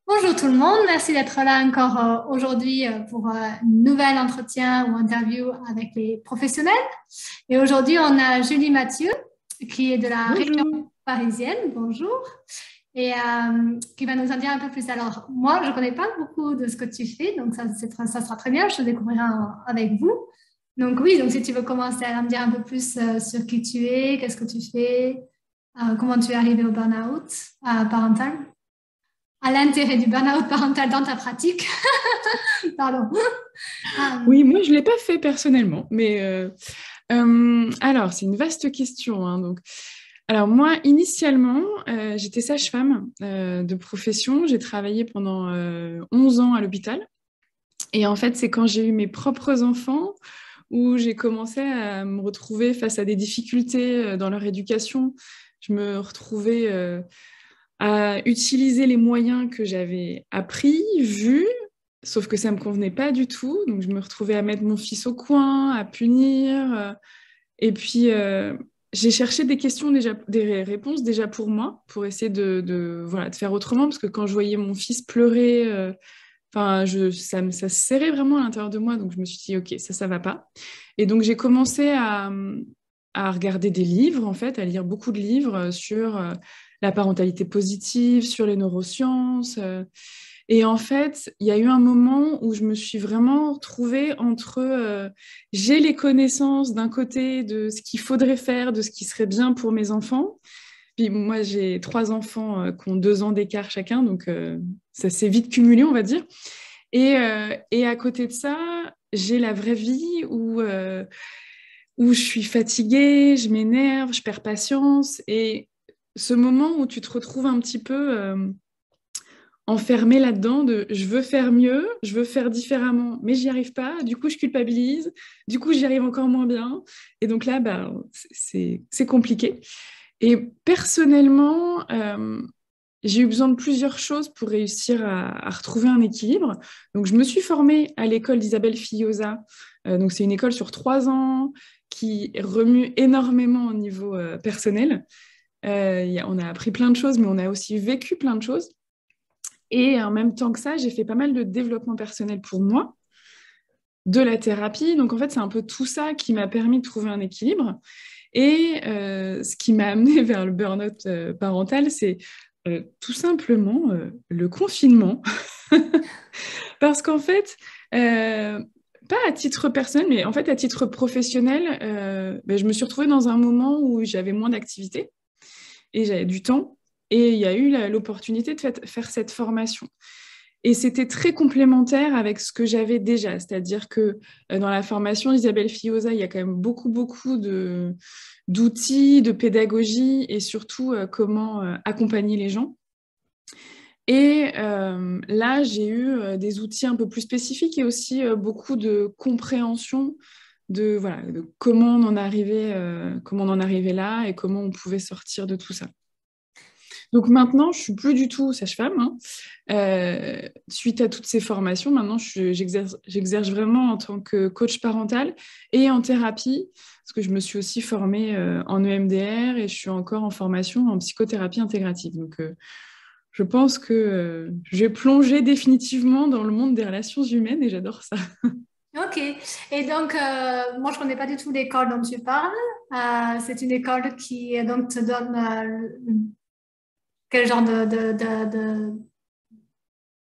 Bonjour tout le monde, merci d'être là encore aujourd'hui pour un nouvel entretien ou interview avec les professionnels. Et aujourd'hui, on a Julie Mathieu qui est de la région Bonjour. parisienne. Bonjour. Et qui va nous en dire un peu plus. Alors, moi, je ne connais pas beaucoup de ce que tu fais, donc ça sera très bien, je te découvrirai avec vous. Donc oui, donc si tu veux commencer à me dire un peu plus sur qui tu es, qu'est-ce que tu fais, comment tu es arrivé au burn-out parental à l'intérêt du burn-out parental dans ta pratique. Pardon. Oui, moi, je ne l'ai pas fait personnellement, mais alors, c'est une vaste question, hein, donc. Alors, moi, initialement, j'étais sage-femme de profession. J'ai travaillé pendant 11 ans à l'hôpital. Et en fait, c'est quand j'ai eu mes propres enfants où j'ai commencé à me retrouver face à des difficultés dans leur éducation. Je me retrouvais à utiliser les moyens que j'avais appris, vus, sauf que ça ne me convenait pas du tout. Donc, je me retrouvais à mettre mon fils au coin, à punir. Et puis, j'ai cherché des questions déjà, des réponses déjà pour moi, pour essayer voilà, de faire autrement, parce que quand je voyais mon fils pleurer, enfin, ça se serrait vraiment à l'intérieur de moi. Donc, je me suis dit, OK, ça va pas. Et donc, j'ai commencé à regarder des livres, en fait, à lire beaucoup de livres sur la parentalité positive, sur les neurosciences. Et en fait, il y a eu un moment où je me suis vraiment retrouvée entre j'ai les connaissances d'un côté de ce qu'il faudrait faire, de ce qui serait bien pour mes enfants. Puis moi, j'ai trois enfants qui ont 2 ans d'écart chacun, donc ça s'est vite cumulé, on va dire. Et à côté de ça, j'ai la vraie vie où je suis fatiguée, je m'énerve, je perds patience. Et ce moment où tu te retrouves un petit peu enfermée là-dedans de je veux faire mieux, je veux faire différemment, mais j'y arrive pas. Du coup, je culpabilise. Du coup, j'y arrive encore moins bien. Et donc là, bah, c'est compliqué. Et personnellement, j'ai eu besoin de plusieurs choses pour réussir à retrouver un équilibre. Donc, je me suis formée à l'école d'Isabelle Fillosa. Donc, c'est une école sur 3 ans qui remue énormément au niveau personnel. On a appris plein de choses, mais on a aussi vécu plein de choses. Et en même temps que ça, j'ai fait pas mal de développement personnel pour moi, de la thérapie. Donc, en fait, c'est un peu tout ça qui m'a permis de trouver un équilibre. Et ce qui m'a amené vers le burn-out parental, c'est tout simplement le confinement. Parce qu'en fait, pas à titre personnel, mais en fait à titre professionnel, ben, je me suis retrouvée dans un moment où j'avais moins d'activité et j'avais du temps. Et il y a eu l'opportunité de faire cette formation. Et c'était très complémentaire avec ce que j'avais déjà. C'est-à-dire que dans la formation d'Isabelle Fillosa, il y a quand même beaucoup d'outils, de pédagogie et surtout comment accompagner les gens. Et là, j'ai eu des outils un peu plus spécifiques et aussi beaucoup de compréhension de, voilà, de comment on en arrivait là et comment on pouvait sortir de tout ça. Donc maintenant, je suis plus du tout sage-femme, hein. Suite à toutes ces formations, maintenant, j'exerce vraiment en tant que coach parental et en thérapie, parce que je me suis aussi formée en EMDR et je suis encore en formation en psychothérapie intégrative. Donc, je pense que j'ai plongé définitivement dans le monde des relations humaines et j'adore ça. Ok. Et donc, moi, je ne connais pas du tout l'école dont tu parles. C'est une école qui donc te donne quel genre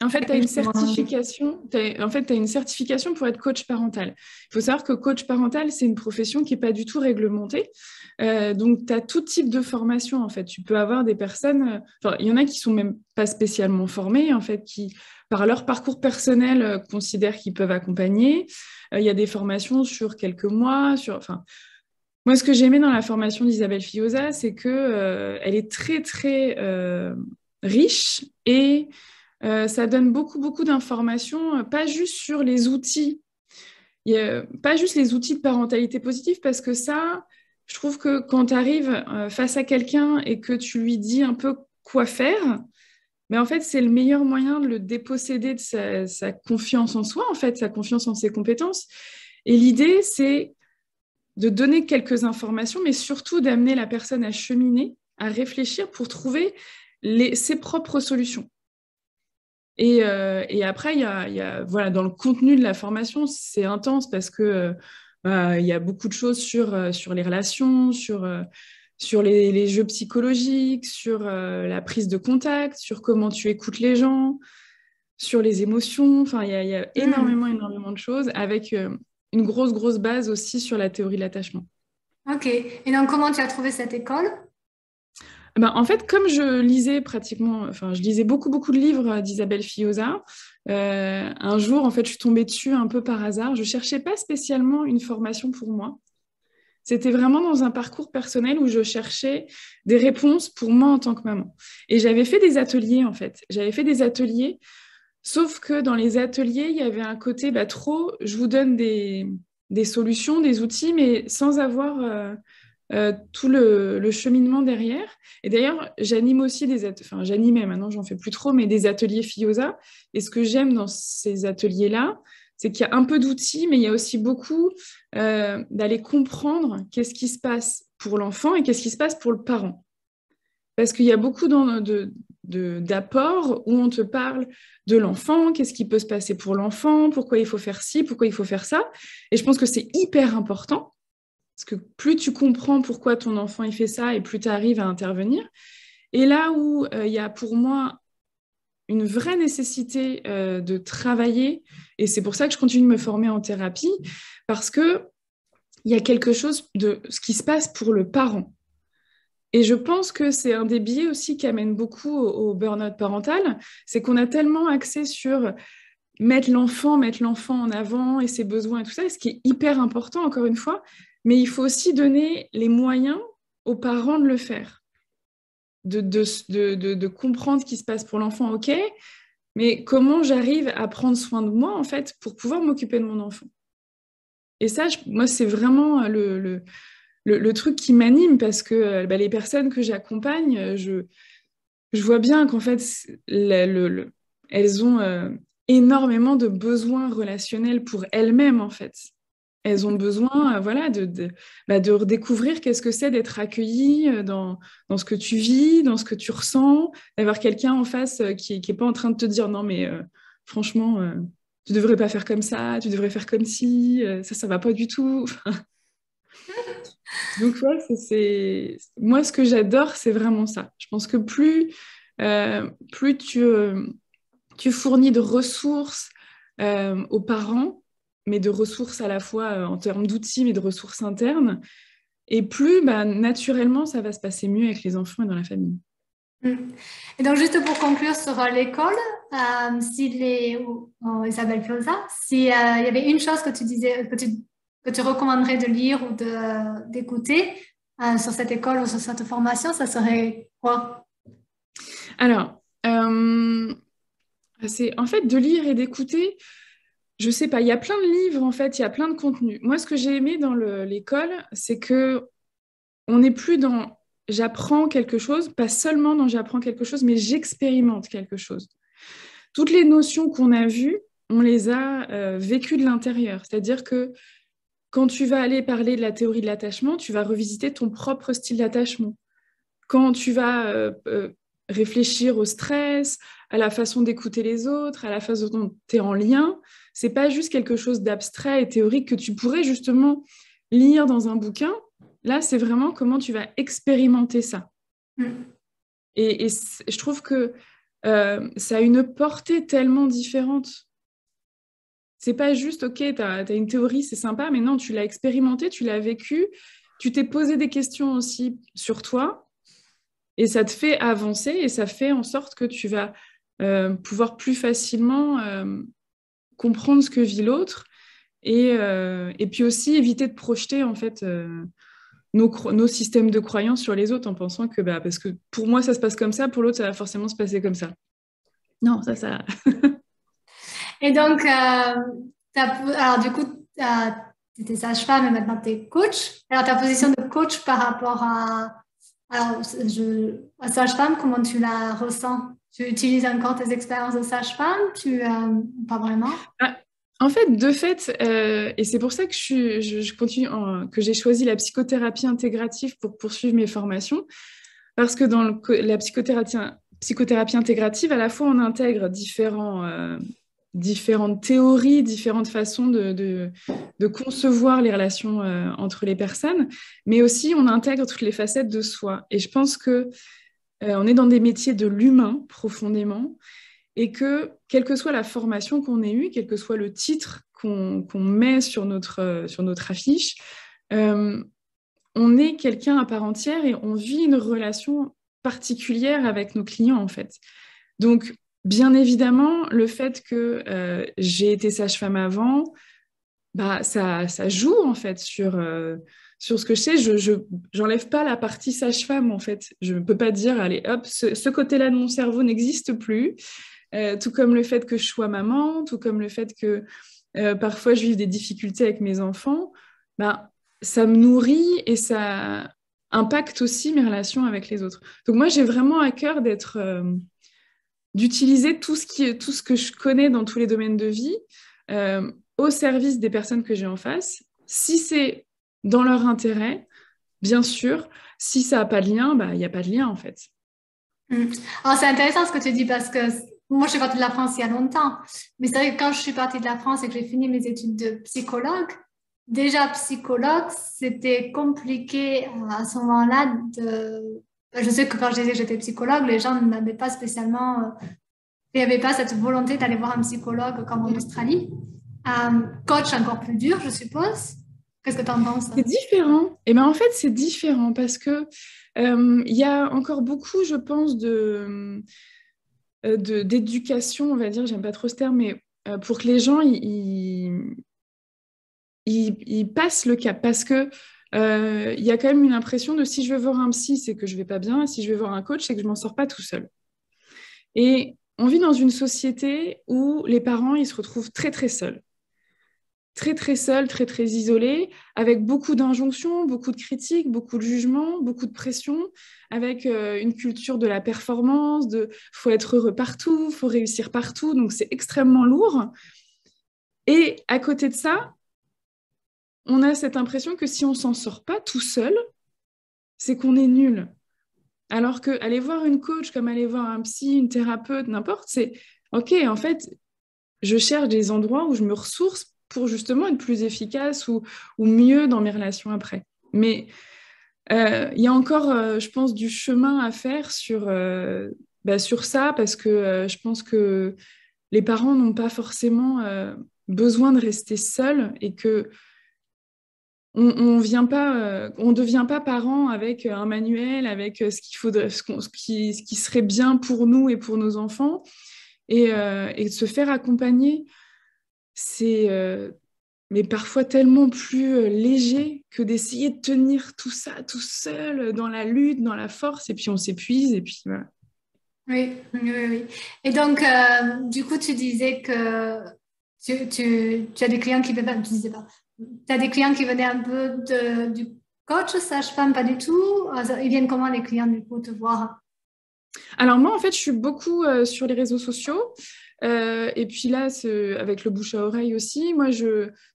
En fait, tu as une de... certification, en fait, tu une certification pour être coach parental. Il faut savoir que coach parental, c'est une profession qui n'est pas du tout réglementée. Donc, tu as tout type de formation, en fait. Tu peux avoir des personnes, enfin, il y en a qui sont même pas spécialement formées, en fait, qui, par leur parcours personnel, considèrent qu'ils peuvent accompagner. Il y a des formations sur quelques mois, enfin, moi, ce que j'ai aimé dans la formation d'Isabelle Fillosa, c'est que elle est très riche et ça donne beaucoup d'informations, pas juste sur les outils, pas juste les outils de parentalité positive, parce que ça, je trouve que quand tu arrives face à quelqu'un et que tu lui dis un peu quoi faire, mais en fait, c'est le meilleur moyen de le déposséder de sa confiance en soi, en fait, sa confiance en ses compétences. Et l'idée, c'est de donner quelques informations, mais surtout d'amener la personne à cheminer, à réfléchir pour trouver ses propres solutions. Et après, voilà, dans le contenu de la formation, c'est intense parce que il y a beaucoup de choses sur les relations, sur les jeux psychologiques, sur la prise de contact, sur comment tu écoutes les gens, sur les émotions. Enfin, il y a énormément, énormément de choses avec une grosse, grosse base aussi sur la théorie de l'attachement. Ok. Et donc, comment tu as trouvé cette école? Ben, en fait, comme je lisais beaucoup, beaucoup de livres d'Isabelle Fioza, un jour, en fait, je suis tombée dessus un peu par hasard. Je cherchais pas spécialement une formation pour moi. C'était vraiment dans un parcours personnel où je cherchais des réponses pour moi en tant que maman. Et j'avais fait des ateliers, en fait. J'avais fait des ateliers, sauf que dans les ateliers, il y avait un côté, je vous donne des solutions, des outils, mais sans avoir tout le cheminement derrière. Et d'ailleurs, j'anime aussi j'animais, maintenant j'en fais plus trop, mais des ateliers FIOSA. Et ce que j'aime dans ces ateliers-là, c'est qu'il y a un peu d'outils, mais il y a aussi beaucoup d'aller comprendre qu'est-ce qui se passe pour l'enfant et qu'est-ce qui se passe pour le parent. Parce qu'il y a beaucoup d'apports où on te parle de l'enfant, qu'est-ce qui peut se passer pour l'enfant, pourquoi il faut faire ci, pourquoi il faut faire ça. Et je pense que c'est hyper important. Parce que plus tu comprends pourquoi ton enfant il fait ça et plus tu arrives à intervenir. Et là où il y a pour moi une vraie nécessité de travailler, et c'est pour ça que je continue de me former en thérapie, parce qu'il y a quelque chose de ce qui se passe pour le parent. Et je pense que c'est un des biais aussi qui amène beaucoup au burn-out parental, c'est qu'on a tellement axé sur mettre l'enfant en avant et ses besoins et tout ça, ce qui est hyper important, encore une fois, mais il faut aussi donner les moyens aux parents de le faire, de comprendre ce qui se passe pour l'enfant, ok, mais comment j'arrive à prendre soin de moi, en fait, pour pouvoir m'occuper de mon enfant. Et ça, moi, c'est vraiment le truc qui m'anime, parce que les personnes que j'accompagne, je vois bien qu'en fait, elles ont énormément de besoins relationnels pour elles-mêmes, en fait. Elles ont besoin voilà, de redécouvrir qu'est-ce que c'est d'être accueillie dans ce que tu vis, dans ce que tu ressens, d'avoir quelqu'un en face qui n'est pas en train de te dire non, mais franchement, tu ne devrais pas faire comme ça, tu devrais faire comme ci, ça ne va pas du tout. Donc, ouais, moi, ce que j'adore, c'est vraiment ça. Je pense que plus tu fournis de ressources aux parents, mais de ressources à la fois en termes d'outils, mais de ressources internes, et plus naturellement, ça va se passer mieux avec les enfants et dans la famille. Et donc, juste pour conclure sur l'école, Isabelle Fioza, s'il y avait une chose que tu disais, que tu recommanderais de lire ou d'écouter sur cette école ou sur cette formation, ça serait quoi? Alors, c'est en fait de lire et d'écouter. Je sais pas, il y a plein de livres en fait, il y a plein de contenus. Moi, ce que j'ai aimé dans l'école, c'est que on n'est plus dans j'apprends quelque chose, pas seulement dans j'apprends quelque chose, mais j'expérimente quelque chose. Toutes les notions qu'on a vues, on les a vécues de l'intérieur. C'est-à-dire que quand tu vas aller parler de la théorie de l'attachement, tu vas revisiter ton propre style d'attachement. Quand tu vas réfléchir au stress, à la façon d'écouter les autres, à la façon dont tu es en lien, c'est pas juste quelque chose d'abstrait et théorique que tu pourrais justement lire dans un bouquin. Là, c'est vraiment comment tu vas expérimenter ça. Et je trouve que ça a une portée tellement différente. C'est pas juste, ok, tu as une théorie, c'est sympa, mais non, tu l'as expérimenté, tu l'as vécu, tu t'es posé des questions aussi sur toi, et ça te fait avancer, et ça fait en sorte que tu vas pouvoir plus facilement comprendre ce que vit l'autre, et puis aussi éviter de projeter en fait nos systèmes de croyances sur les autres en pensant que parce que pour moi ça se passe comme ça, pour l'autre ça va forcément se passer comme ça. Non, ça. Et donc, alors du coup, tu étais sage-femme et maintenant tu es coach. Alors ta position de coach par rapport à sage-femme, comment tu la ressens? Tu utilises encore tes expériences de sage-femme? Pas vraiment? En fait, et c'est pour ça que je continue, que j'ai choisi la psychothérapie intégrative pour poursuivre mes formations, parce que dans la psychothérapie psychothérapie intégrative, à la fois on intègre différentes théories, différentes façons de concevoir les relations entre les personnes, mais aussi on intègre toutes les facettes de soi. Et je pense que on est dans des métiers de l'humain profondément, et que quelle que soit la formation qu'on ait eue, quel que soit le titre qu'on met sur notre affiche, euh, on est quelqu'un à part entière et on vit une relation particulière avec nos clients, en fait. Donc, bien évidemment, le fait que j'ai été sage-femme avant, bah, ça joue, en fait, sur ce que je sais. J'enlève pas la partie sage-femme, en fait. Je ne peux pas dire, allez, hop, ce côté-là de mon cerveau n'existe plus. Tout comme le fait que je sois maman, tout comme le fait que parfois je vive des difficultés avec mes enfants, bah, ça me nourrit et ça impacte aussi mes relations avec les autres. Donc moi, j'ai vraiment à cœur d'utiliser tout ce que je connais dans tous les domaines de vie au service des personnes que j'ai en face. Si c'est dans leur intérêt, bien sûr. Si ça n'a pas de lien, bah, il n'y a pas de lien en fait. Alors, c'est intéressant ce que tu dis parce que moi, je suis partie de la France il y a longtemps. Mais c'est vrai que quand je suis partie de la France et que j'ai fini mes études de psychologue, déjà psychologue, c'était compliqué à ce moment-là de... Je sais que quand je disais que j'étais psychologue, les gens n'avaient pas spécialement... il n'y avait pas cette volonté d'aller voir un psychologue comme en Australie. Coach encore plus dur, je suppose. Qu'est-ce que tu en penses? C'est différent. Et ben en fait, c'est différent parce que il y a encore beaucoup, je pense, d'éducation, on va dire, j'aime pas trop ce terme, mais pour que les gens ils passent le cap. Parce que il y a quand même une impression de si je vais voir un psy, c'est que je vais pas bien, et si je vais voir un coach, c'est que je m'en sors pas tout seul. Et on vit dans une société où les parents, ils se retrouvent très, très seuls. Très, très seuls, très, très isolés, avec beaucoup d'injonctions, beaucoup de critiques, beaucoup de jugements, beaucoup de pression, avec une culture de la performance, de faut être heureux partout, faut réussir partout, donc c'est extrêmement lourd. Et à côté de ça, on a cette impression que si on s'en sort pas tout seul, c'est qu'on est nul. Alors que aller voir une coach, comme aller voir un psy, une thérapeute, n'importe, c'est OK, en fait, je cherche des endroits où je me ressource pour justement être plus efficace ou mieux dans mes relations après. Mais il y a encore, je pense, du chemin à faire sur ça, parce que je pense que les parents n'ont pas forcément besoin de rester seuls et que on vient pas, on devient pas parent avec un manuel, avec ce qu'il faudrait, ce qui serait bien pour nous et pour nos enfants, et de se faire accompagner, c'est mais parfois tellement plus léger que d'essayer de tenir tout ça tout seul dans la lutte, dans la force, et puis on s'épuise, et puis voilà. Oui, oui, oui, oui. Et donc, du coup, tu disais que tu as des clients qui venaient, tu disais pas, tu as des clients qui venaient un peu du coach, sage-femme, pas du tout. Ils viennent comment les clients, du coup, te voir? Alors moi, en fait, je suis beaucoup sur les réseaux sociaux. Et puis là, avec le bouche à oreille aussi,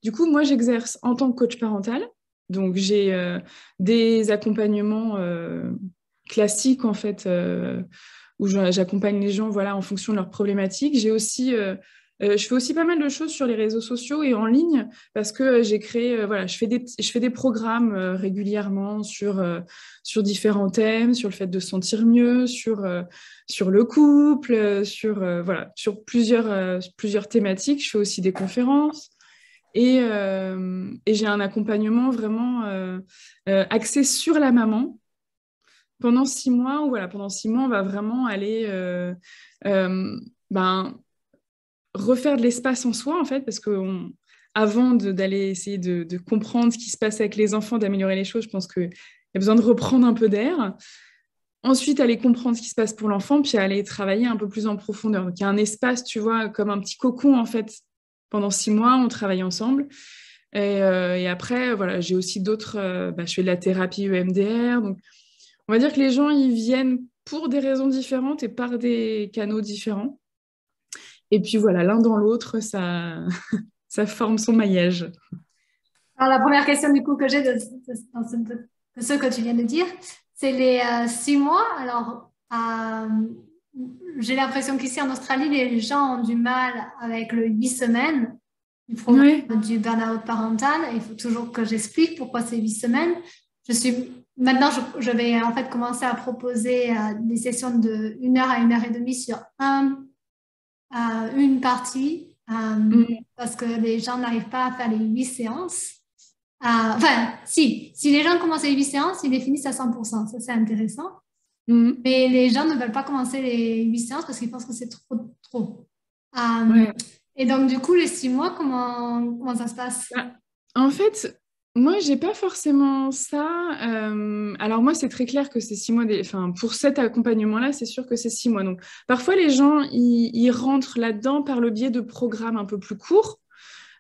du coup, moi, j'exerce en tant que coach parental. Donc, j'ai des accompagnements classiques, en fait, où j'accompagne les gens, voilà, en fonction de leurs problématiques. Je fais aussi pas mal de choses sur les réseaux sociaux et en ligne, parce que j'ai créé, voilà, je fais des programmes régulièrement sur différents thèmes, sur le fait de se sentir mieux, sur le couple, voilà, sur plusieurs thématiques. Je fais aussi des conférences. Et j'ai un accompagnement vraiment axé sur la maman pendant 6 mois, où voilà, pendant 6 mois, on va vraiment aller ben, refaire de l'espace en soi, en fait, parce que avant d'aller essayer de comprendre ce qui se passe avec les enfants, d'améliorer les choses, je pense qu'il y a besoin de reprendre un peu d'air. Ensuite, aller comprendre ce qui se passe pour l'enfant, puis aller travailler un peu plus en profondeur. Donc, il y a un espace, tu vois, comme un petit cocon, en fait. Pendant 6 mois, on travaille ensemble. Et après, voilà, j'ai aussi d'autres... je fais de la thérapie EMDR. Donc, on va dire que les gens, ils viennent pour des raisons différentes et par des canaux différents. Et puis voilà, l'un dans l'autre, ça forme son maillage. Alors, la première question, du coup, que j'ai de ce que tu viens de dire, c'est les 6 mois. Alors, j'ai l'impression qu'ici en Australie, les gens ont du mal avec le 8 semaines du programme du burn-out parental. Il faut toujours que j'explique pourquoi c'est 8 semaines. Maintenant, je vais en fait commencer à proposer des sessions de 1 heure à 1 heure et demie sur une partie parce que les gens n'arrivent pas à faire les 8 séances. Enfin, si les gens commencent les 8 séances, ils les finissent à 100%. Ça, c'est intéressant. Mais les gens ne veulent pas commencer les 8 séances parce qu'ils pensent que c'est trop. Et donc, du coup, les 6 mois, comment ça se passe? En fait, moi, j'ai pas forcément ça. Alors moi, c'est très clair que c'est 6 mois. Enfin, pour cet accompagnement-là, c'est sûr que c'est 6 mois. Donc, parfois, les gens, ils rentrent là-dedans par le biais de programmes un peu plus courts.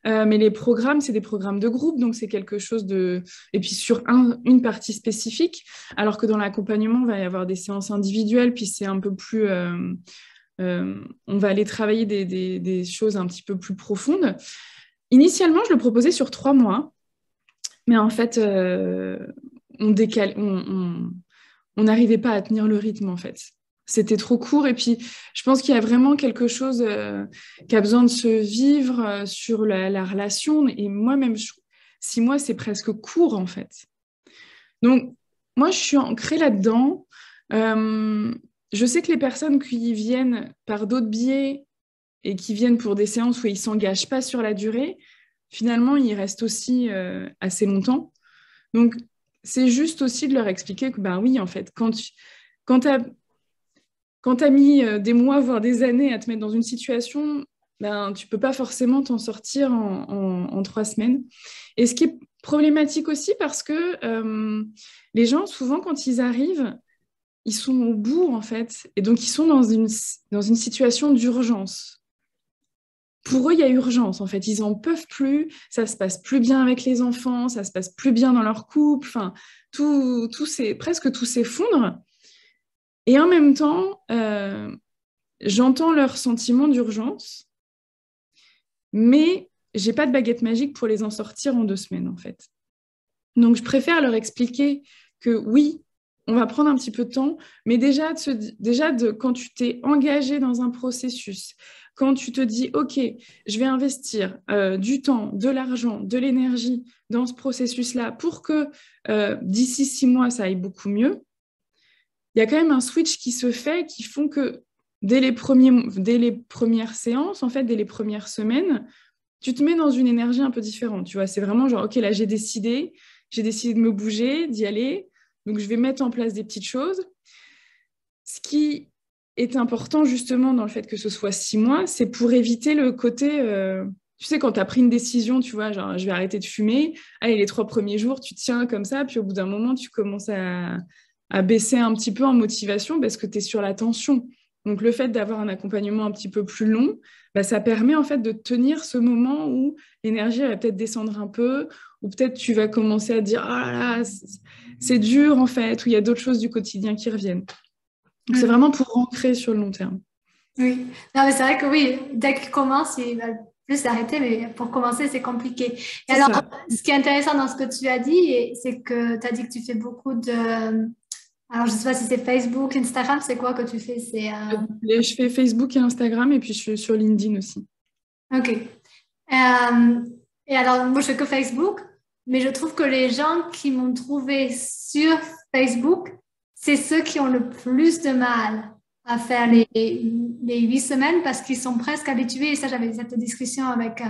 Mais les programmes, c'est des programmes de groupe, donc c'est quelque chose de... Et puis sur une partie spécifique, alors que dans l'accompagnement, il va y avoir des séances individuelles, puis c'est un peu plus... on va aller travailler des choses un petit peu plus profondes. Initialement, je le proposais sur 3 mois, mais en fait, on n'arrivait pas à tenir le rythme, en fait. C'était trop court. Et puis, je pense qu'il y a vraiment quelque chose qui a besoin de se vivre sur la relation. Et moi-même, 6 mois, c'est presque court, en fait. Donc, moi, je suis ancrée là-dedans. Je sais que les personnes qui viennent par d'autres biais et qui viennent pour des séances où ils ne s'engagent pas sur la durée, finalement, ils restent aussi assez longtemps. Donc, c'est juste aussi de leur expliquer que, ben oui, en fait, quand tu as mis des mois, voire des années à te mettre dans une situation, ben, tu ne peux pas forcément t'en sortir en 3 semaines. Et ce qui est problématique aussi parce que les gens, souvent, quand ils arrivent, ils sont au bout, en fait. Et donc, ils sont dans une situation d'urgence. Pour eux, il y a urgence, en fait. Ils n'en peuvent plus. Ça se passe plus bien avec les enfants. Ça se passe plus bien dans leur couple. Enfin, presque tout s'effondre. Et en même temps, j'entends leur sentiment d'urgence, mais j'ai pas de baguette magique pour les en sortir en 2 semaines, en fait. Donc, je préfère leur expliquer que oui, on va prendre un petit peu de temps, mais déjà, quand tu t'es engagé dans un processus, quand tu te dis, OK, je vais investir du temps, de l'argent, de l'énergie dans ce processus-là pour que d'ici 6 mois, ça aille beaucoup mieux, il y a quand même un switch qui se fait qui font que dès les premières séances, en fait, dès les premières semaines, tu te mets dans une énergie un peu différente. Tu vois, c'est vraiment genre, OK, là, j'ai décidé de me bouger, d'y aller. Donc, je vais mettre en place des petites choses. Ce qui est important, justement, dans le fait que ce soit 6 mois, c'est pour éviter le côté... tu sais, quand tu as pris une décision, tu vois, genre, je vais arrêter de fumer. Allez, les 3 premiers jours, tu tiens comme ça. Puis au bout d'un moment, tu commences à baisser un petit peu en motivation parce que tu es sur la tension. Donc, le fait d'avoir un accompagnement un petit peu plus long, bah, ça permet en fait de tenir ce moment où l'énergie va peut-être descendre un peu, ou peut-être tu vas commencer à dire « Ah là là, c'est dur en fait », ou il y a d'autres choses du quotidien qui reviennent. Donc, c'est vraiment pour ancrer sur le long terme. Oui, non, mais c'est vrai que oui, dès qu'ils commencent, ils veulent plus s'arrêter, mais pour commencer, c'est compliqué. Et alors, ce qui est intéressant dans ce que tu as dit, c'est que tu as dit que tu fais beaucoup de... Alors, je ne sais pas si c'est Facebook, Instagram, c'est quoi que tu fais? Je fais Facebook et Instagram, et puis je suis sur LinkedIn aussi. Ok. Et alors, moi, je fais que Facebook, mais je trouve que les gens qui m'ont trouvé sur Facebook, c'est ceux qui ont le plus de mal à faire les 8 semaines parce qu'ils sont presque habitués, et ça, j'avais cette discussion avec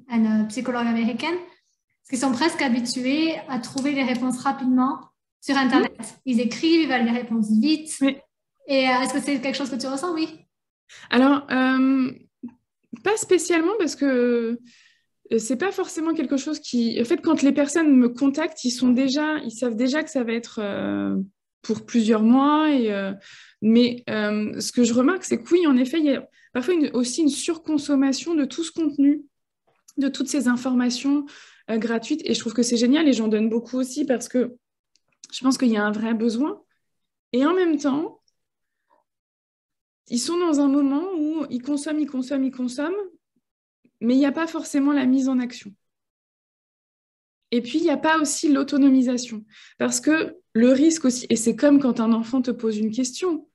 une psychologue américaine, parce qu'ils sont presque habitués à trouver les réponses rapidement sur Internet. Ils écrivent, ils veulent les réponses vite. Oui. Et est-ce que c'est quelque chose que tu ressens? Oui. Alors, pas spécialement parce que c'est pas forcément quelque chose qui... En fait, quand les personnes me contactent, ils savent déjà que ça va être pour plusieurs mois. Mais ce que je remarque, c'est que oui, en effet, il y a parfois aussi une surconsommation de tout ce contenu, de toutes ces informations gratuites. Et je trouve que c'est génial et j'en donne beaucoup aussi parce que je pense qu'il y a un vrai besoin. Et en même temps, ils sont dans un moment où ils consomment, mais il n'y a pas forcément la mise en action. Et puis, il n'y a pas aussi l'autonomisation. Parce que le risque aussi, et c'est comme quand un enfant te pose une question,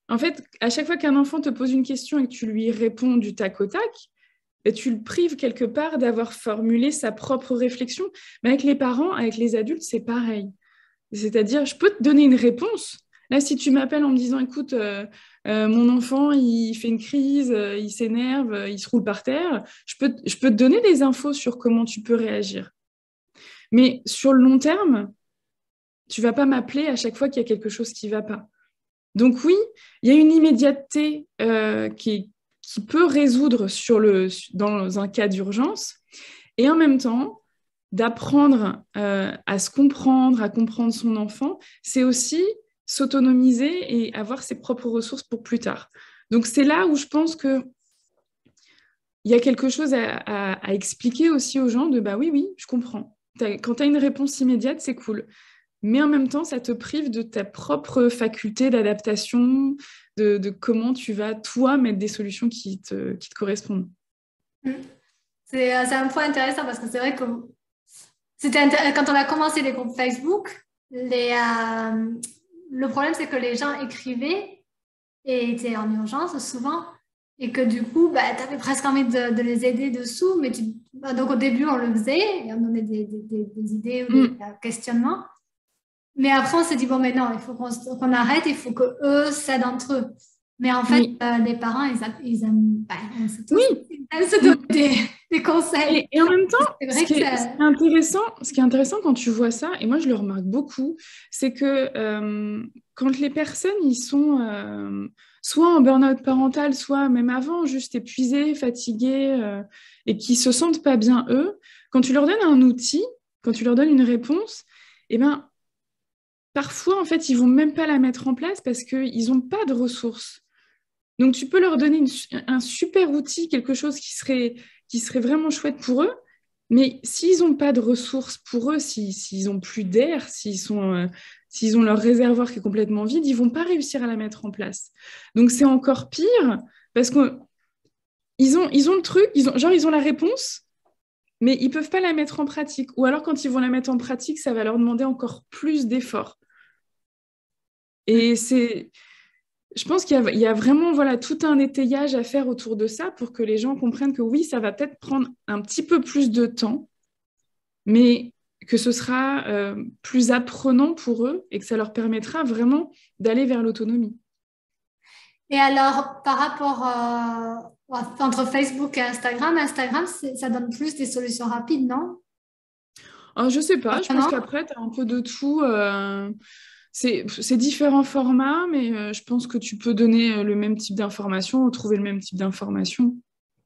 En fait, à chaque fois qu'un enfant te pose une question et que tu lui réponds du tac au tac, ben, tu le prives quelque part d'avoir formulé sa propre réflexion. Mais avec les parents, avec les adultes, c'est pareil. C'est-à-dire, je peux te donner une réponse. Là, si tu m'appelles en me disant, écoute, mon enfant, il fait une crise, il s'énerve, il se roule par terre, je peux te donner des infos sur comment tu peux réagir. Mais sur le long terme, tu vas pas m'appeler à chaque fois qu'il y a quelque chose qui va pas. Donc oui, il y a une immédiateté qui peut résoudre dans un cas d'urgence, et en même temps, d'apprendre à se comprendre, à comprendre son enfant, c'est aussi s'autonomiser et avoir ses propres ressources pour plus tard. Donc c'est là où je pense que il y a quelque chose à expliquer aussi aux gens de bah oui, je comprends. Quand tu as une réponse immédiate, c'est cool. Mais en même temps, ça te prive de ta propre faculté d'adaptation, de comment tu vas, toi, mettre des solutions qui te correspondent. C'est un point intéressant parce que c'est vrai que quand on a commencé les groupes Facebook, le problème, c'est que les gens écrivaient et étaient en urgence souvent et que du coup, bah, tu avais presque envie de les aider dessous. Mais donc au début, on le faisait et on donnait des idées ou des questionnements. Mais après, on s'est dit, bon, mais non, il faut qu'on arrête, il faut qu'eux s'aident entre eux. Mais en fait, les parents, ils aiment, ils aiment se donner des conseils. Et en même temps, ce qui est intéressant quand tu vois ça, et moi je le remarque beaucoup, c'est que quand les personnes, ils sont soit en burn-out parental, soit même avant, juste épuisées, fatiguées, et qui se sentent pas bien eux, quand tu leur donnes un outil, quand tu leur donnes une réponse, eh ben, parfois, en fait, ils vont même pas la mettre en place parce qu'ils n'ont pas de ressources. Donc, tu peux leur donner un super outil, quelque chose qui serait vraiment chouette pour eux, mais s'ils n'ont pas de ressources pour eux, s'ils n'ont plus d'air, s'ils ont leur réservoir qui est complètement vide, ils vont pas réussir à la mettre en place. Donc, c'est encore pire parce qu'ils ont le truc, ils ont la réponse, mais ils peuvent pas la mettre en pratique. Ou alors, quand ils vont la mettre en pratique, ça va leur demander encore plus d'efforts. Et je pense qu'il y a vraiment tout un étayage à faire autour de ça pour que les gens comprennent que oui, ça va peut-être prendre un petit peu plus de temps, mais que ce sera plus apprenant pour eux et que ça leur permettra vraiment d'aller vers l'autonomie. Et alors, par rapport entre Facebook et Instagram, ça donne plus des solutions rapides, non? Je sais pas, je pense qu'après, tu as un peu de tout. C'est différents formats, mais je pense que tu peux donner le même type d'information ou trouver le même type d'information.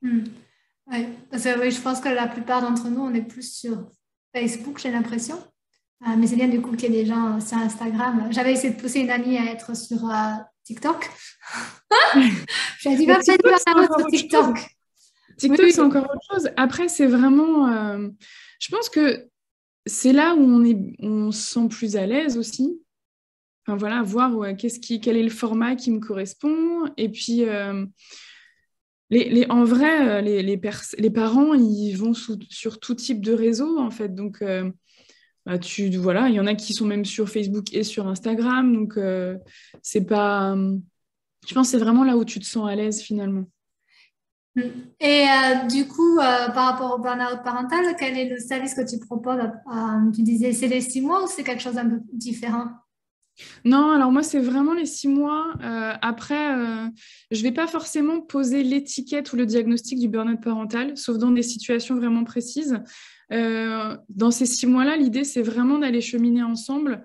Ouais, parce que oui, je pense que la plupart d'entre nous, on est plus sur Facebook, j'ai l'impression. Mais c'est bien du coup qu'il y ait des gens sur Instagram. J'avais essayé de pousser une amie à être sur TikTok. Je lui ai dit, va peut-être sur TikTok. TikTok, c'est encore autre chose. Après, c'est vraiment... je pense que c'est là où on se sent plus à l'aise aussi. Enfin voilà, voir quel est le format qui me correspond. Et puis, en vrai, les parents, ils vont sur tout type de réseau, en fait. Donc, voilà, il y en a qui sont même sur Facebook et sur Instagram. Donc, c'est pas... je pense que c'est vraiment là où tu te sens à l'aise, finalement. Et du coup, par rapport au burn-out parental, quel est le service que tu proposes? Tu disais, c'est les 6 mois ou c'est quelque chose d'un peu différent? Non, alors moi, c'est vraiment les 6 mois. Après, je ne vais pas forcément poser l'étiquette ou le diagnostic du burn-out parental, sauf dans des situations vraiment précises. Dans ces 6 mois-là, l'idée, c'est vraiment d'aller cheminer ensemble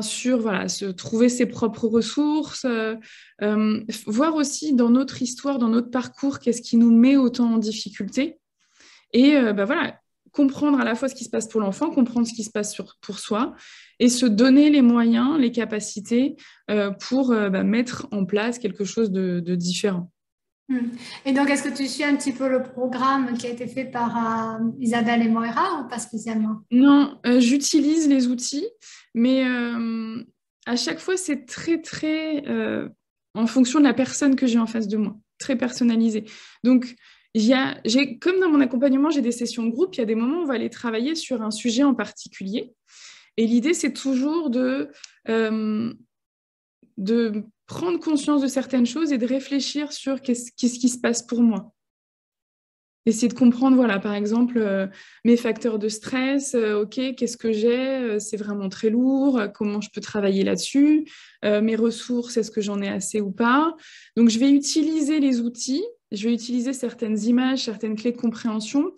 sur se trouver ses propres ressources, voir aussi dans notre histoire, dans notre parcours, qu'est-ce qui nous met autant en difficulté. Et comprendre à la fois ce qui se passe pour l'enfant, comprendre ce qui se passe pour soi, et se donner les moyens, les capacités pour mettre en place quelque chose de différent. Et donc, est-ce que tu suis un petit peu le programme qui a été fait par Isabelle et Moira ou pas spécialement? Non, j'utilise les outils, mais à chaque fois, c'est très, très en fonction de la personne que j'ai en face de moi, très personnalisé. Donc, comme dans mon accompagnement, j'ai des sessions de groupe, il y a des moments où on va aller travailler sur un sujet en particulier. Et l'idée, c'est toujours de prendre conscience de certaines choses et de réfléchir sur qu'est-ce qui se passe pour moi. Essayer de comprendre, voilà, par exemple, mes facteurs de stress, ok, qu'est-ce que j'ai, c'est vraiment très lourd, comment je peux travailler là-dessus, mes ressources, est-ce que j'en ai assez ou pas. Donc, je vais utiliser les outils, je vais utiliser certaines images, certaines clés de compréhension,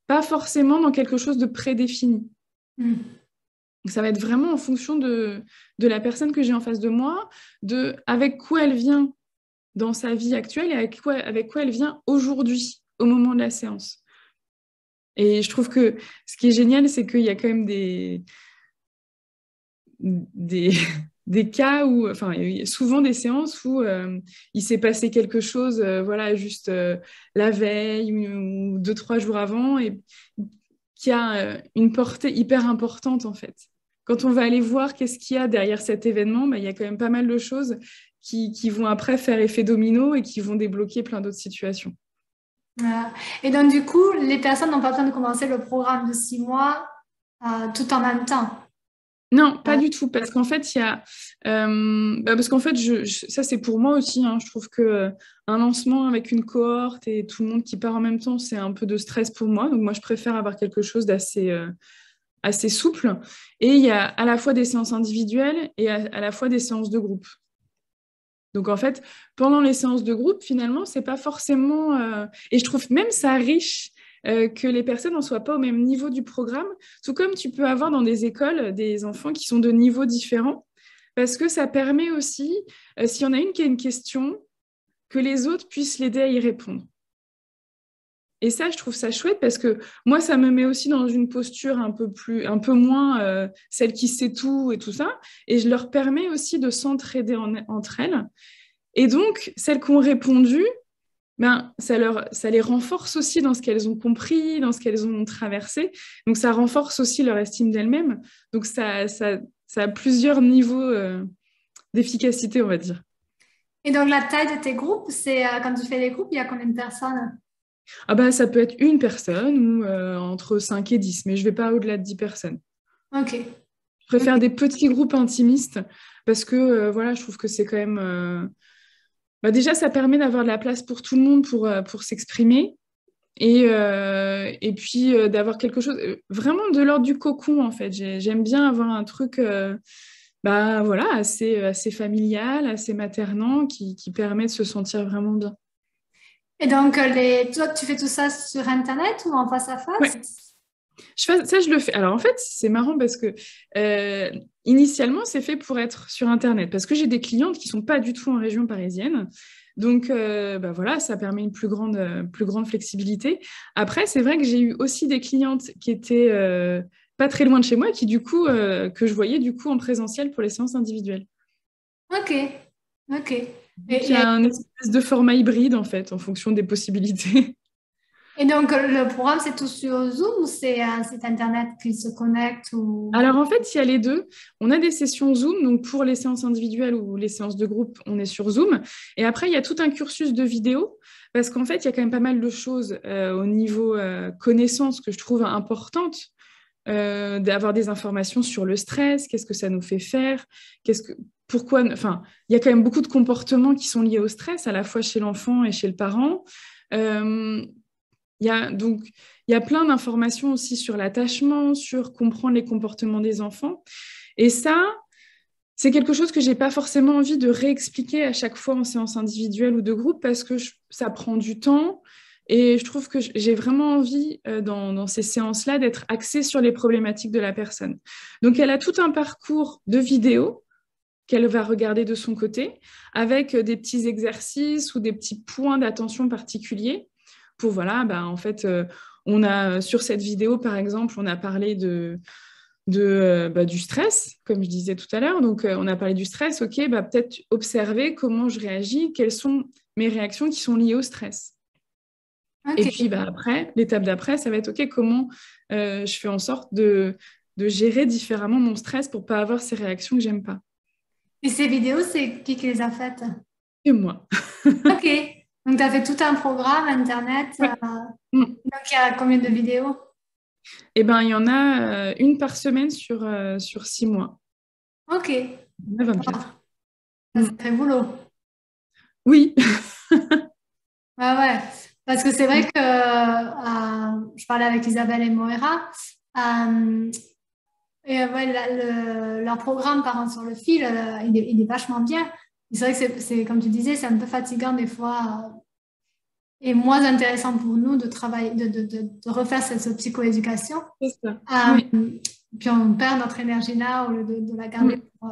pas forcément dans quelque chose de prédéfini. Mm. Ça va être vraiment en fonction de la personne que j'ai en face de moi, de avec quoi elle vient dans sa vie actuelle et avec quoi elle vient aujourd'hui, au moment de la séance. Et je trouve que ce qui est génial, c'est qu'il y a quand même des, des cas où, enfin, il y a souvent des séances où il s'est passé quelque chose, voilà, juste la veille ou 2, 3 jours avant, et qui a une portée hyper importante, en fait. Quand on va aller voir qu'est-ce qu'il y a derrière cet événement, bah, il y a quand même pas mal de choses qui vont après faire effet domino et qui vont débloquer plein d'autres situations. Et donc, du coup, les personnes n'ont pas besoin de commencer le programme de 6 mois tout en même temps. Non, pas du tout, parce qu'en fait, il y a, parce qu'en fait, ça c'est pour moi aussi, hein, je trouve que un lancement avec une cohorte et tout le monde qui part en même temps, c'est un peu de stress pour moi. Donc moi, je préfère avoir quelque chose d'assez assez souple. Et il y a à la fois des séances individuelles et à la fois des séances de groupe. Donc en fait, pendant les séances de groupe, finalement, c'est pas forcément. Et je trouve même ça riche que les personnes ne soient pas au même niveau du programme, tout comme tu peux avoir dans des écoles des enfants qui sont de niveaux différents, parce que ça permet aussi, s'il y en a une qui a une question, que les autres puissent l'aider à y répondre. Et ça, je trouve ça chouette parce que moi, ça me met aussi dans une posture un peu moins celle qui sait tout et tout ça. Et je leur permets aussi de s'entraider entre elles. Et donc, celles qui ont répondu, ben, ça les renforce aussi dans ce qu'elles ont compris, dans ce qu'elles ont traversé. Donc, ça renforce aussi leur estime d'elles-mêmes. Donc, ça a plusieurs niveaux d'efficacité, on va dire. Et donc, la taille de tes groupes, c'est quand tu fais les groupes, il y a combien de personnes? Ah ben, ça peut être une personne ou entre 5 et 10, mais je ne vais pas au-delà de 10 personnes. Ok. Je préfère Ok. des petits groupes intimistes parce que voilà, je trouve que c'est quand même. Déjà, ça permet d'avoir de la place pour tout le monde pour s'exprimer et puis d'avoir quelque chose vraiment de l'ordre du cocon en fait. J'aime bien avoir un truc voilà, assez familial, assez maternant qui permet de se sentir vraiment bien. Et donc, toi, tu fais tout ça sur Internet ou en face à Ouais. face? Ça, je le fais. Alors, en fait, c'est marrant parce que initialement, c'est fait pour être sur Internet parce que j'ai des clientes qui ne sont pas du tout en région parisienne. Donc, voilà, ça permet une plus grande flexibilité. Après, c'est vrai que j'ai eu aussi des clientes qui étaient pas très loin de chez moi, qui du coup, que je voyais du coup en présentiel pour les séances individuelles. Ok. Ok. Donc, il y a un espèce de format hybride, en fait, en fonction des possibilités. Et donc, le programme, c'est tout sur Zoom ou c'est un site Internet qui se connecte ou... Alors en fait, il y a les deux. On a des sessions Zoom, donc pour les séances individuelles ou les séances de groupe, on est sur Zoom. Et après, il y a tout un cursus de vidéo, parce qu'en fait, il y a quand même pas mal de choses au niveau connaissances que je trouve importantes, d'avoir des informations sur le stress, qu'est-ce que ça nous fait faire, pourquoi, enfin, il y a quand même beaucoup de comportements qui sont liés au stress, à la fois chez l'enfant et chez le parent. Euh, donc, il y a plein d'informations aussi sur l'attachement, sur comprendre les comportements des enfants. Et ça, c'est quelque chose que j'ai pas forcément envie de réexpliquer à chaque fois en séance individuelle ou de groupe parce que ça prend du temps. Et je trouve que j'ai vraiment envie, dans ces séances-là, d'être axée sur les problématiques de la personne. Donc, elle a tout un parcours de vidéos qu'elle va regarder de son côté, avec des petits exercices ou des petits points d'attention particuliers pour, voilà, en fait, on a, sur cette vidéo, par exemple, on a parlé du stress, comme je disais tout à l'heure. Donc, on a parlé du stress. OK, peut-être observer comment je réagis, quelles sont mes réactions qui sont liées au stress. Et Ok. puis, après, l'étape d'après, ça va être OK, comment je fais en sorte de gérer différemment mon stress pour pas avoir ces réactions que j'aime pas. Et ces vidéos, c'est qui les a faites? Et moi. Ok. Donc, tu as fait tout un programme Internet. Ouais. Mm. Donc, il y a combien de vidéos? Eh ben, il y en a une par semaine sur 6 mois. Ok. Il y en a 24. C'est très boulot. Oui. Ouais. Parce que c'est vrai que je parlais avec Isabelle et Moira. Et leur programme Parents sur le fil, il est vachement bien. C'est vrai que c'est, comme tu disais, c'est un peu fatigant des fois et moins intéressant pour nous de travailler, de refaire cette psychoéducation. C'est ça. Oui. Puis on perd notre énergie là au lieu de la garder pour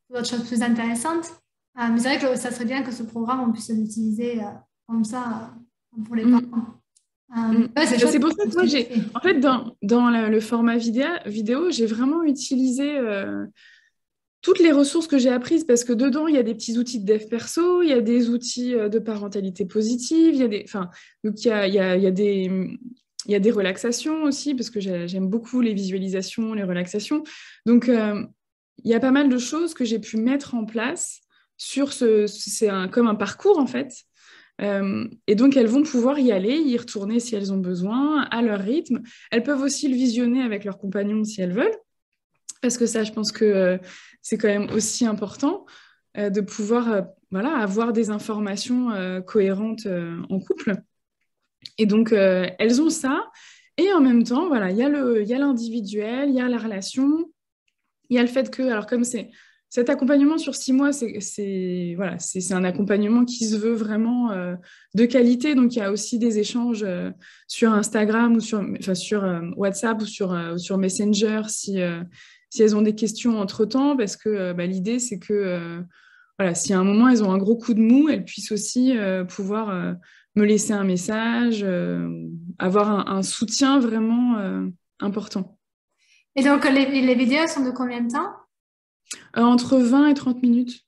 d'autres choses plus intéressantes. Mais c'est vrai que ça serait bien que ce programme, on puisse l'utiliser comme ça pour les parents. C'est pour ça que moi, en fait, dans le format vidéo, j'ai vraiment utilisé toutes les ressources que j'ai apprises parce que dedans, il y a des petits outils de dev perso, il y a des outils de parentalité positive, donc il y a des relaxations aussi parce que j'aime beaucoup les visualisations, les relaxations. Donc, il y a pas mal de choses que j'ai pu mettre en place comme un parcours en fait. Et donc, elles vont pouvoir y aller, y retourner si elles ont besoin, à leur rythme. Elles peuvent aussi le visionner avec leur compagnon si elles veulent, parce que ça, je pense que c'est quand même aussi important de pouvoir avoir des informations cohérentes en couple. Et donc, elles ont ça. Et en même temps, voilà, il y a l'individuel, il y a la relation, il y a le fait que, alors comme cet accompagnement sur 6 mois, c'est un accompagnement qui se veut vraiment de qualité. Donc, il y a aussi des échanges sur Instagram ou sur WhatsApp ou sur Messenger si elles ont des questions entre-temps. Parce que l'idée, c'est que si à un moment, elles ont un gros coup de mou, elles puissent aussi pouvoir me laisser un message, avoir un soutien vraiment important. Et donc, les vidéos sont de combien de temps? Entre 20 et 30 minutes.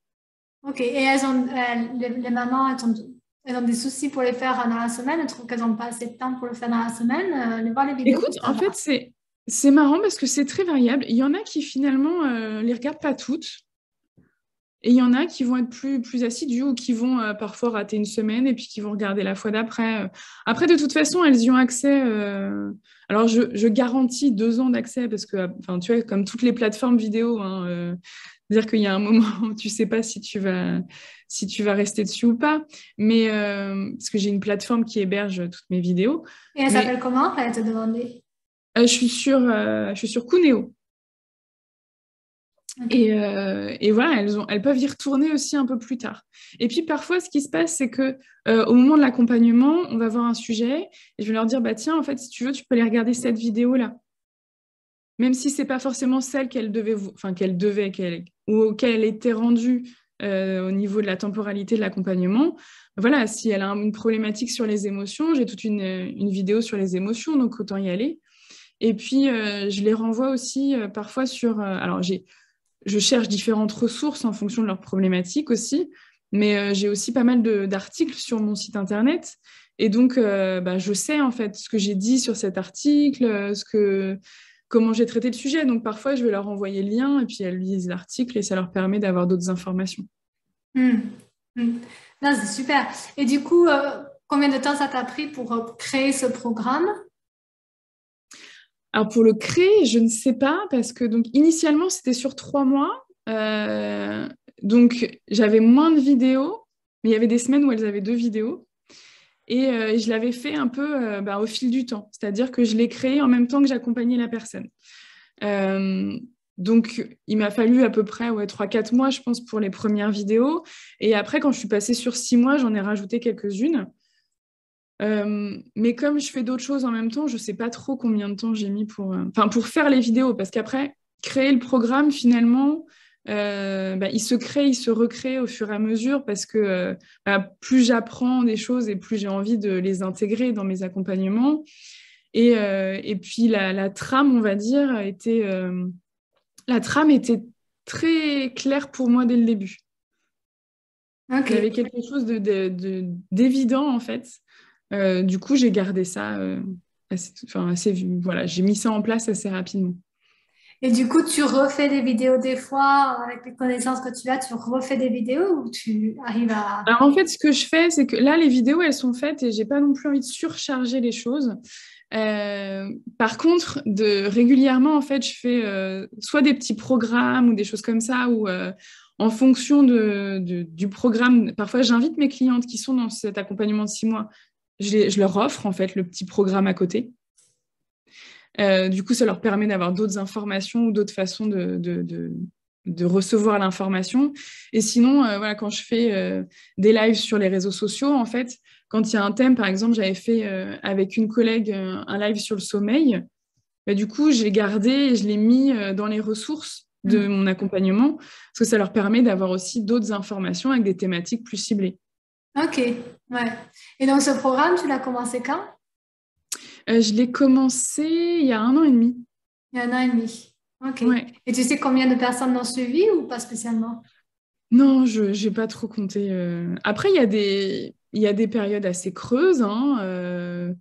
Ok, et les mamans, elles ont des soucis pour les faire dans la semaine, elles trouvent qu'elles n'ont pas assez de temps pour le faire dans la semaine, les voir les vidéos. Écoute, en fait, c'est marrant parce que c'est très variable. Il y en a qui finalement les regardent pas toutes. Et il y en a qui vont être plus assidus ou qui vont parfois rater une semaine et puis qui vont regarder la fois d'après. Après, de toute façon, elles y ont accès. Alors, je garantis 2 ans d'accès parce que, tu vois, comme toutes les plateformes vidéo, hein, dire qu'il y a un moment où tu sais pas si tu vas rester dessus ou pas. Mais parce que j'ai une plateforme qui héberge toutes mes vidéos. Et elle s'appelle comment? Elle te demandé. Je suis sur Coonéo. Et voilà, elles peuvent y retourner aussi un peu plus tard. Et puis parfois, ce qui se passe, c'est que au moment de l'accompagnement, on va voir un sujet et je vais leur dire, bah tiens, en fait, si tu veux, tu peux aller regarder cette vidéo-là. Même si c'est pas forcément celle ou auquel elle était rendue au niveau de la temporalité de l'accompagnement. Voilà, si elle a une problématique sur les émotions, j'ai toute une vidéo sur les émotions, donc autant y aller. Et puis, je les renvoie aussi parfois sur... alors, je cherche différentes ressources en fonction de leurs problématiques aussi, mais j'ai aussi pas mal d'articles sur mon site internet. Et donc, je sais en fait ce que j'ai dit sur cet article, comment j'ai traité le sujet. Donc, parfois, je vais leur envoyer le lien et puis elles lisent l'article et ça leur permet d'avoir d'autres informations. Non, c'est super. Et du coup, combien de temps ça t'a pris pour créer ce programme? Alors pour le créer, je ne sais pas parce que donc initialement c'était sur 3 mois, donc j'avais moins de vidéos, mais il y avait des semaines où elles avaient 2 vidéos et je l'avais fait un peu au fil du temps, c'est-à-dire que je l'ai créé en même temps que j'accompagnais la personne. Donc il m'a fallu à peu près 3-4 mois je pense pour les premières vidéos et après quand je suis passée sur 6 mois, j'en ai rajouté quelques-unes. Mais comme je fais d'autres choses en même temps, je ne sais pas trop combien de temps j'ai mis pour faire les vidéos. Parce qu'après, créer le programme, finalement, il se crée, il se recrée au fur et à mesure parce que plus j'apprends des choses et plus j'ai envie de les intégrer dans mes accompagnements. Et puis la trame, on va dire, la trame était très claire pour moi dès le début. Okay. Il y avait quelque chose d'évident, en fait. Du coup, j'ai gardé ça voilà, j'ai mis ça en place assez rapidement. Et du coup, tu refais des vidéos des fois, avec les connaissances que tu as, tu refais des vidéos ou tu arrives à... Alors, en fait, ce que je fais, c'est que là, les vidéos, elles sont faites et j'ai pas non plus envie de surcharger les choses. Par contre, régulièrement, en fait, je fais soit des petits programmes ou des choses comme ça où en fonction du programme. Parfois, j'invite mes clientes qui sont dans cet accompagnement de 6 mois, je leur offre en fait le petit programme à côté. Du coup, ça leur permet d'avoir d'autres informations ou d'autres façons de recevoir l'information. Et sinon, voilà, quand je fais des lives sur les réseaux sociaux, en fait, quand il y a un thème, par exemple, j'avais fait avec une collègue un live sur le sommeil, bah, du coup, j'ai gardé et je l'ai mis dans les ressources de mon accompagnement, parce que ça leur permet d'avoir aussi d'autres informations avec des thématiques plus ciblées. Ok, ouais. Et donc, ce programme, tu l'as commencé quand? Je l'ai commencé il y a 1 an et demi. Il y a 1 an et demi. Ok. Ouais. Et tu sais combien de personnes l'ont suivi ou pas spécialement? Non, je n'ai pas trop compté. Après, il y a des périodes assez creuses, hein,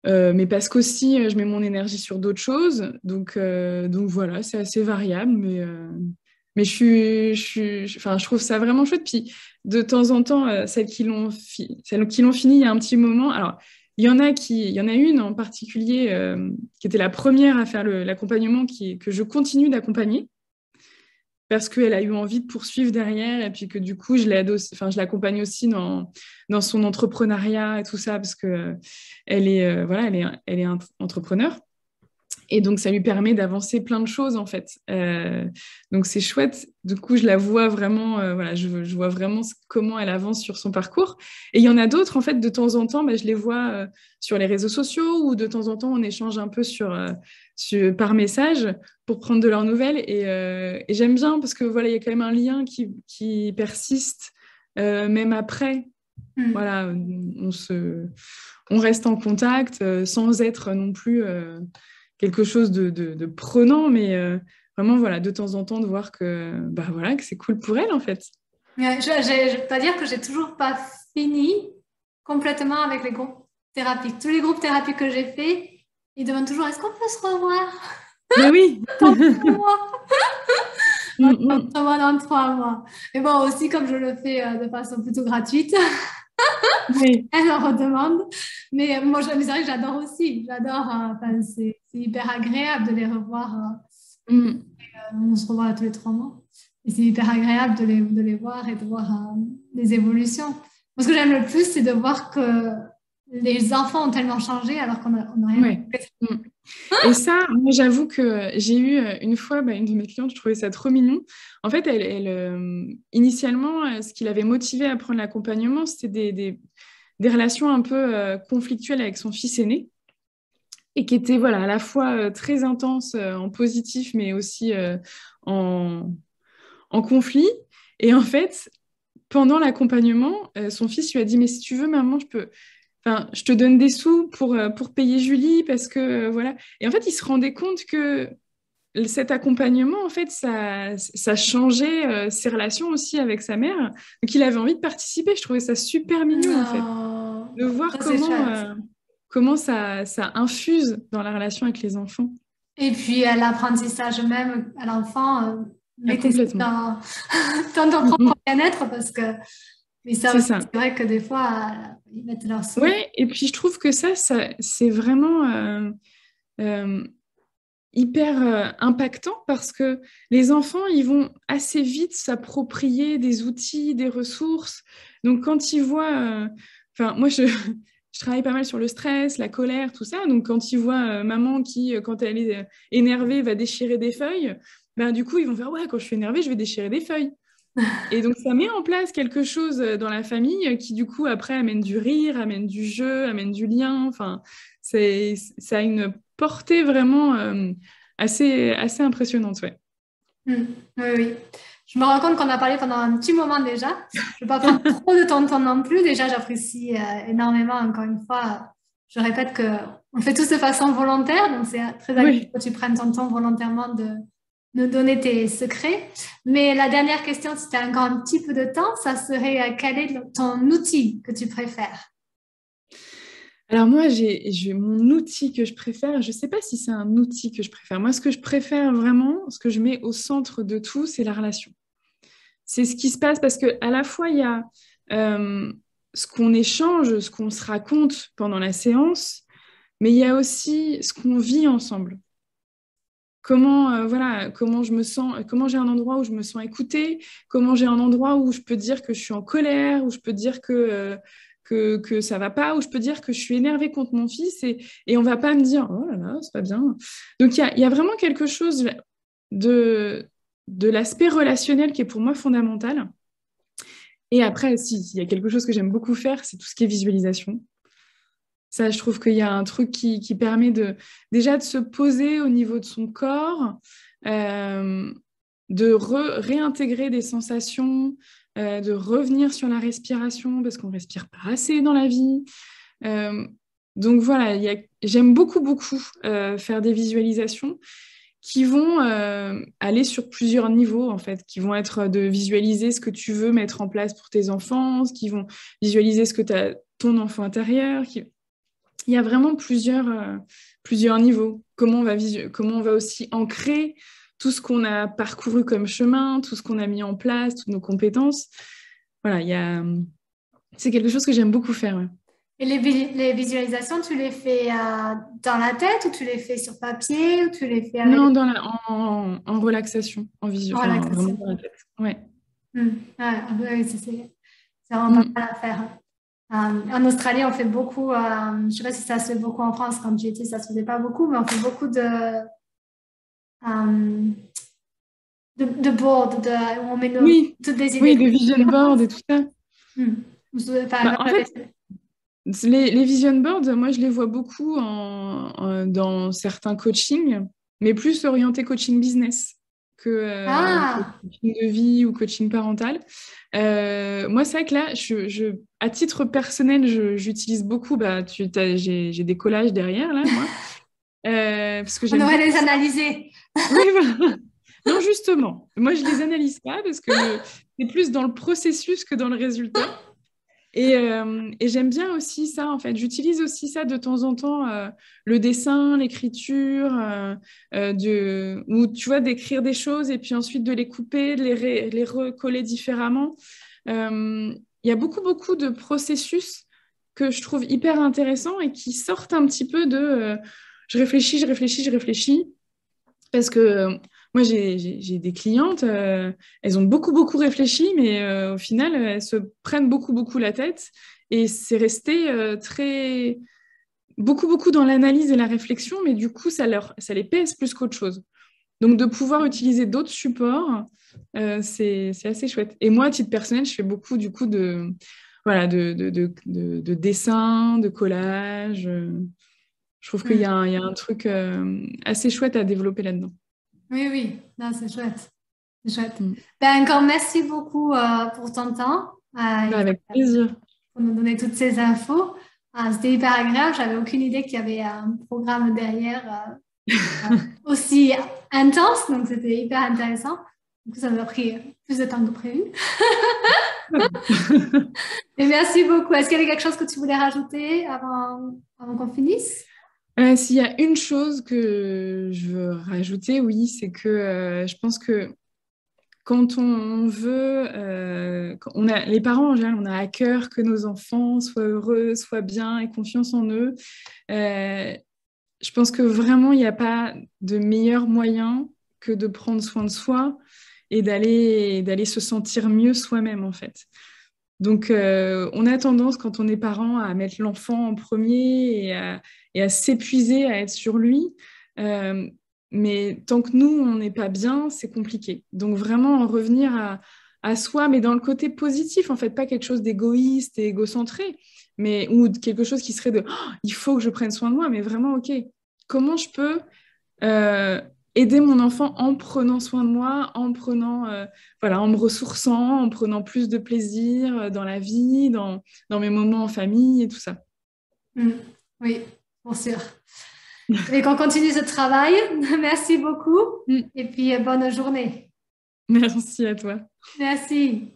mais parce qu'aussi, je mets mon énergie sur d'autres choses. Donc voilà, c'est assez variable. Mais enfin, je trouve ça vraiment chouette. Puis de temps en temps, celles qui l'ont fini il y a un petit moment. Alors, il y en a une en particulier qui était la première à faire l'accompagnement que je continue d'accompagner parce qu'elle a eu envie de poursuivre derrière et puis que du coup, je l'accompagne aussi dans son entrepreneuriat et tout ça parce que voilà, elle est entrepreneur. Et donc, ça lui permet d'avancer plein de choses, en fait. Donc, c'est chouette. Du coup, je la vois vraiment, voilà, je vois vraiment comment elle avance sur son parcours. Et il y en a d'autres, en fait, de temps en temps, je les vois sur les réseaux sociaux ou de temps en temps, on échange un peu par message pour prendre de leurs nouvelles. Et j'aime bien parce que, voilà, il y a quand même un lien qui persiste même après. Voilà, on reste en contact sans être non plus quelque chose de prenant, mais vraiment, voilà, de temps en temps, de voir voilà, que c'est cool pour elle, en fait. Je peux pas dire que j'ai toujours pas fini complètement avec les groupes thérapiques. Tous les groupes thérapiques que j'ai faits, ils demandent toujours est-ce qu'on peut se revoir? Mais oui. Dans 3 mois. Dans 3 mois. Mais bon, aussi, comme je le fais de façon plutôt gratuite, Oui. elle en redemande. Mais moi, c'est vrai que j'adore aussi. J'adore. C'est hyper agréable de les revoir. On se revoit tous les 3 mois. Et c'est hyper agréable de les voir et de voir les évolutions. Moi, ce que j'aime le plus, c'est de voir que les enfants ont tellement changé alors qu'on n'a rien Ouais. Et ça, moi, j'avoue que j'ai eu une fois une de mes clientes, je trouvais ça trop mignon. En fait, initialement, ce qui l'avait motivée à prendre l'accompagnement, c'était des relations un peu conflictuelles avec son fils aîné et qui étaient voilà, à la fois très intenses en positif, mais aussi en conflit. Et en fait, pendant l'accompagnement, son fils lui a dit, mais si tu veux, maman, enfin, je te donne des sous pour payer Julie parce que voilà. Et en fait, il se rendait compte que cet accompagnement, en fait, ça changeait ses relations aussi avec sa mère. Donc, il avait envie de participer. Je trouvais ça super mignon, en fait, de voir comment ça infuse dans la relation avec les enfants. Et puis, l'apprentissage même à l'enfant, mettez ça Complètement. dans ton propre bien-être parce que mais ça aussi, C'est ça. c'est vrai que des fois, ils mettent leur sous. Ouais, et puis je trouve que ça c'est vraiment hyper impactant parce que les enfants, ils vont assez vite s'approprier des outils, des ressources. Donc, quand ils voient... Enfin, moi, je travaille pas mal sur le stress, la colère, tout ça. Donc, quand ils voient maman qui, quand elle est énervée, va déchirer des feuilles, du coup, ils vont faire, ouais, quand je suis énervée, je vais déchirer des feuilles. Et donc, ça met en place quelque chose dans la famille qui, du coup, après, amène du rire, amène du jeu, amène du lien. Enfin, ça a une portée vraiment assez impressionnante, ouais. Oui, oui. Je me rends compte qu'on a parlé pendant un petit moment déjà. Je ne vais pas prendre trop de ton temps non plus. Déjà, j'apprécie énormément, encore une fois. Je répète qu'on fait tous de façon volontaire, donc c'est très agréable que tu prennes ton temps volontairement de nous donner tes secrets. Mais la dernière question, si tu as encore un petit peu de temps, ça serait quel est ton outil que tu préfères? Alors moi, j'ai mon outil que je préfère. Je ne sais pas si c'est un outil que je préfère. Moi, ce que je préfère vraiment, ce que je mets au centre de tout, c'est la relation. C'est ce qui se passe parce qu'à la fois, il y a ce qu'on échange, ce qu'on se raconte pendant la séance, mais il y a aussi ce qu'on vit ensemble. comment je me sens, comment j'ai un endroit où je me sens écoutée, comment j'ai un endroit où je peux dire que je suis en colère, où je peux dire que ça va pas, où je peux dire que je suis énervée contre mon fils et on va pas me dire oh là là, c'est pas bien. Donc il y a vraiment quelque chose de, de l'aspect relationnel qui est pour moi fondamental. Et après, s'il y a quelque chose que j'aime beaucoup faire, c'est tout ce qui est visualisation. Ça, je trouve qu'il y a un truc qui permet déjà de se poser au niveau de son corps, euh, de réintégrer des sensations, de revenir sur la respiration, parce qu'on ne respire pas assez dans la vie. Euh, donc voilà, j'aime beaucoup, beaucoup faire des visualisations qui vont aller sur plusieurs niveaux, en fait, qui vont être de visualiser ce que tu veux mettre en place pour tes enfants, qui vont visualiser ce que tu as ton enfant intérieur. Il y a vraiment plusieurs niveaux. Comment on va aussi ancrer tout ce qu'on a parcouru comme chemin, tout ce qu'on a mis en place, toutes nos compétences. Voilà, c'est quelque chose que j'aime beaucoup faire. Ouais. Et les visualisations, tu les fais dans la tête ou tu les fais sur papier ou tu les fais avec... Non, en relaxation, en visio, enfin, vraiment dans la tête. Ouais. Oui, c'est vraiment pas mal à faire. En Australie, on fait beaucoup, je ne sais pas si ça se fait beaucoup en France, quand tu étais, ça ne se faisait pas beaucoup, mais on fait beaucoup de boards, où on met toutes des idées. Oui, de vision board et tout ça. En fait, les vision boards, moi, je les vois beaucoup dans certains coachings, mais plus orientés coaching business que coaching de vie ou coaching parental. Moi, c'est vrai que là, à titre personnel, j'utilise beaucoup, j'ai des collages derrière, là, moi. Parce que on aurait les analyser. Oui, voilà. Non, justement, moi, je les analyse pas parce que c'est plus dans le processus que dans le résultat. Et j'aime bien aussi ça, en fait. J'utilise aussi ça de temps en temps, le dessin, l'écriture, ou tu vois, d'écrire des choses et puis ensuite de les couper, de les recoller différemment. Il y a beaucoup, beaucoup de processus que je trouve hyper intéressants et qui sortent un petit peu de je réfléchis, je réfléchis, je réfléchis. Parce que moi, j'ai des clientes, elles ont beaucoup, beaucoup réfléchi, mais au final, elles se prennent beaucoup, beaucoup la tête. Et c'est resté beaucoup, beaucoup dans l'analyse et la réflexion, mais du coup, ça les pèse plus qu'autre chose. Donc, de pouvoir utiliser d'autres supports, c'est assez chouette. Et moi, à titre personnel, je fais beaucoup, du coup, voilà, de dessin, de collage. Je trouve qu'il y a un truc assez chouette à développer là-dedans. Oui, non, c'est chouette. C'est chouette. Encore merci beaucoup pour ton temps. Avec plaisir. Pour nous donner toutes ces infos. C'était hyper agréable. J'avais aucune idée qu'il y avait un programme derrière aussi intense. Donc, c'était hyper intéressant. Du coup, ça m'a pris plus de temps que prévu. Et merci beaucoup. Est-ce qu'il y avait quelque chose que tu voulais rajouter avant qu'on finisse? S'il y a une chose que je veux rajouter, oui, c'est que je pense que quand on veut, les parents en général, on a à cœur que nos enfants soient heureux, soient bien et confiance en eux. Je pense que vraiment, il n'y a pas de meilleur moyen que de prendre soin de soi et d'aller se sentir mieux soi-même, en fait. Donc, on a tendance, quand on est parent, à mettre l'enfant en premier et à s'épuiser, à être sur lui. Mais tant que nous, on n'est pas bien, c'est compliqué. Donc, vraiment, en revenir à soi, mais dans le côté positif, en fait, pas quelque chose d'égoïste et égocentré, ou quelque chose qui serait de oh, « il faut que je prenne soin de moi », mais vraiment, OK, comment je peux aider mon enfant en prenant soin de moi, en me ressourçant, en prenant plus de plaisir dans la vie, dans mes moments en famille et tout ça. Oui, pour sûr. Et qu'on continue ce travail. Merci beaucoup. Et puis, bonne journée. Merci à toi. Merci.